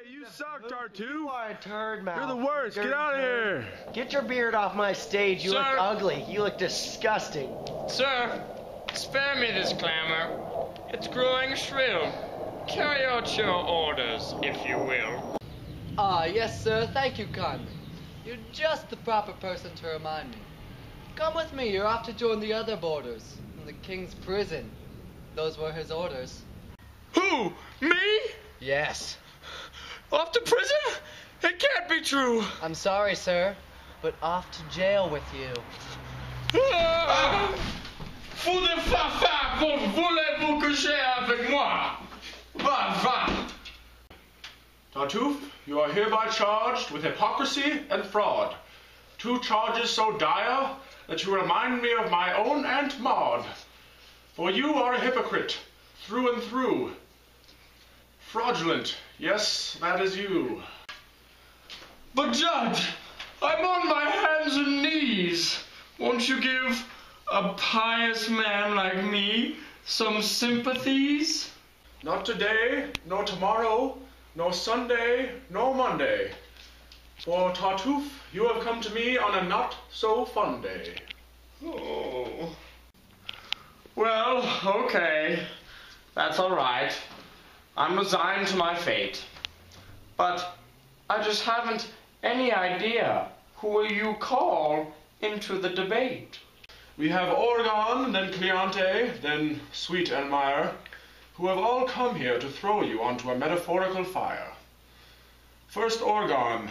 you suck, Tartuffe. You are a turd, mouth. You're the worst. Get out of here. Get your beard off my stage. You look ugly. You look disgusting. Sir, spare me this clamor. It's growing shrill. Carry out your orders, if you will. Ah, yes, sir. Thank you kindly. You're just the proper person to remind me. Come with me. You're off to join the other boarders in the king's prison. Those were his orders. Who? Me? Yes. Off to prison? It can't be true. I'm sorry, sir, but off to jail with you. Fou de fafa, voulez-vous coucher avec moi? Va, va. Tartuffe, you are hereby charged with hypocrisy and fraud. 2 charges so dire that you remind me of my own Aunt Maud. For you are a hypocrite, through and through. Fraudulent, yes, that is you. But Judge, I'm on my hands and knees. Won't you give a pious man like me some sympathies? Not today, nor tomorrow, nor Sunday, nor Monday. For Tartuffe, you have come to me on a not-so-fun day. Oh. Well, okay. That's all right. I'm resigned to my fate. But I just haven't any idea who will you call into the debate. We have Orgon, then Cleante, then Sweet Elmire, who have all come here to throw you onto a metaphorical fire. First, Orgon,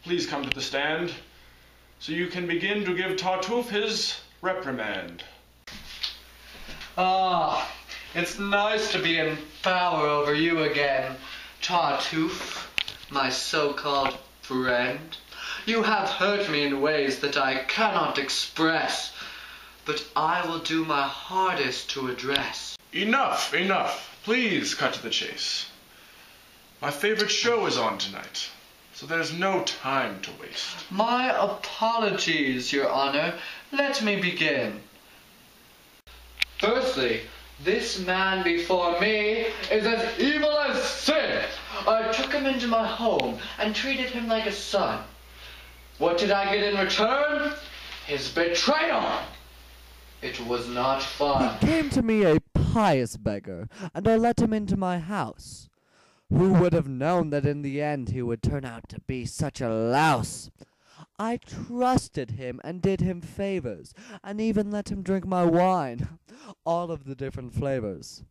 please come to the stand, so you can begin to give Tartuffe his reprimand. Ah, it's nice to be in power over you again, Tartuffe, my so-called friend. You have hurt me in ways that I cannot express, but I will do my hardest to address. Enough, enough. Please cut to the chase. My favorite show is on tonight, so there's no time to waste. My apologies, Your Honor. Let me begin. Firstly, this man before me is as evil as sin. I took him into my home and treated him like a son. What did I get in return? His betrayal. It was not fun. He came to me a pious beggar, and I let him into my house. Who would have known that in the end he would turn out to be such a louse? I trusted him and did him favors, and even let him drink my wine, all of the different flavors.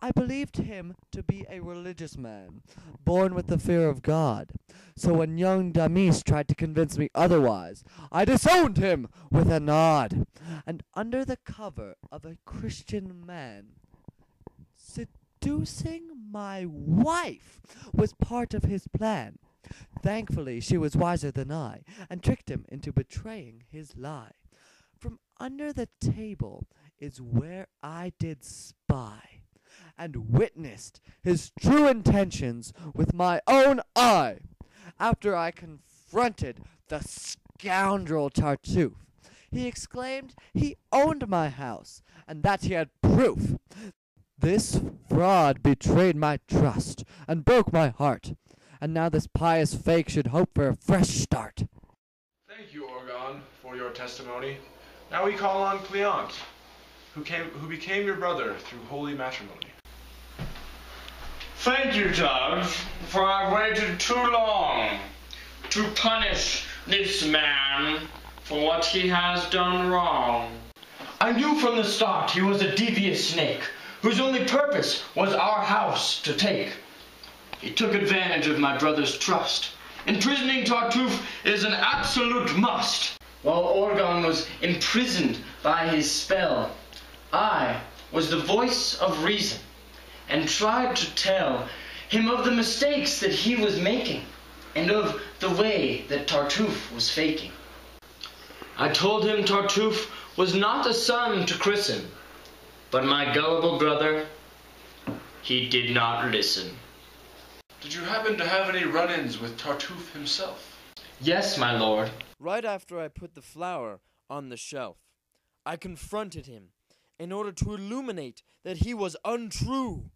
I believed him to be a religious man, born with the fear of God. So when young Damis tried to convince me otherwise, I disowned him with a nod. And under the cover of a Christian man, seducing my wife was part of his plan. Thankfully, she was wiser than I, and tricked him into betraying his lie. From under the table is where I did spy, and witnessed his true intentions with my own eye. After I confronted the scoundrel Tartuffe, he exclaimed he owned my house, and that he had proof. This fraud betrayed my trust, and broke my heart, and now this pious fake should hope for a fresh start. Thank you, Orgon, for your testimony. Now we call on Cleante, who became your brother through holy matrimony. Thank you, Judge, for I've waited too long to punish this man for what he has done wrong. I knew from the start he was a devious snake, whose only purpose was our house to take. He took advantage of my brother's trust. Imprisoning Tartuffe is an absolute must. While Orgon was imprisoned by his spell, I was the voice of reason, and tried to tell him of the mistakes that he was making, and of the way that Tartuffe was faking. I told him Tartuffe was not a son to christen, but my gullible brother, he did not listen. Did you happen to have any run-ins with Tartuffe himself? Yes, my lord. Right after I put the flower on the shelf, I confronted him in order to illuminate that he was untrue.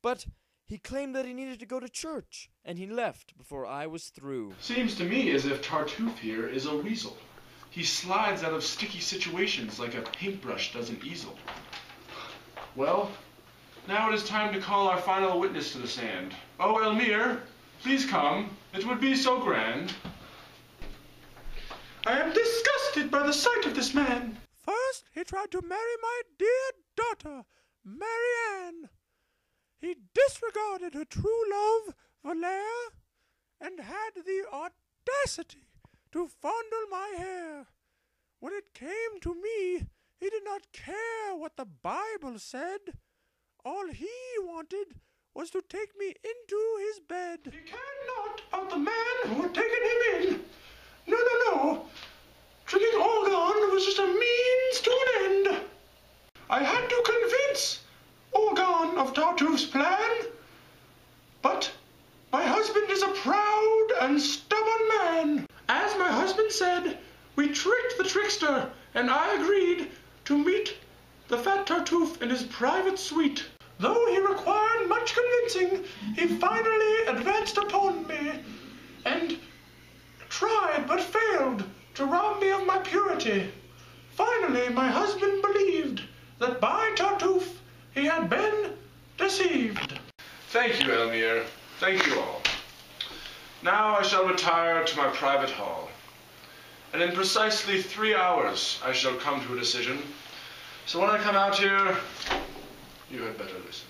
But He claimed that he needed to go to church, and he left before I was through. Seems to me as if Tartuffe here is a weasel. He slides out of sticky situations like a paintbrush does an easel. Well, now it is time to call our final witness to the stand. Oh, Elmire, please come. It would be so grand. I am disgusted by the sight of this man. First, he tried to marry my dear daughter, Marianne. He disregarded her true love, Moliere, and had the audacity to fondle my hair. When it came to me, he did not care what the Bible said. All he wanted was to take me into his bed. He cared not about the man who had taken him in. No, no, no. Tricking Orgon was just a means to an end. I had to convince Orgon of Tartuffe's plan. But my husband is a proud and stubborn man. As my husband said, we tricked the trickster, and I agreed to meet the fat Tartuffe in his private suite. Though he required much convincing, he finally advanced upon me, and tried but failed to rob me of my purity. Finally, my husband believed that by Tartuffe he had been deceived. Thank you, Elmire. Thank you all. Now I shall retire to my private hall, and in precisely 3 hours I shall come to a decision. So when I come out here, you had better listen.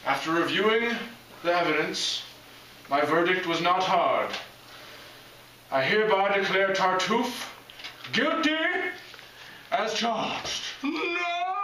After reviewing the evidence, my verdict was not hard. I hereby declare Tartuffe guilty as charged. No!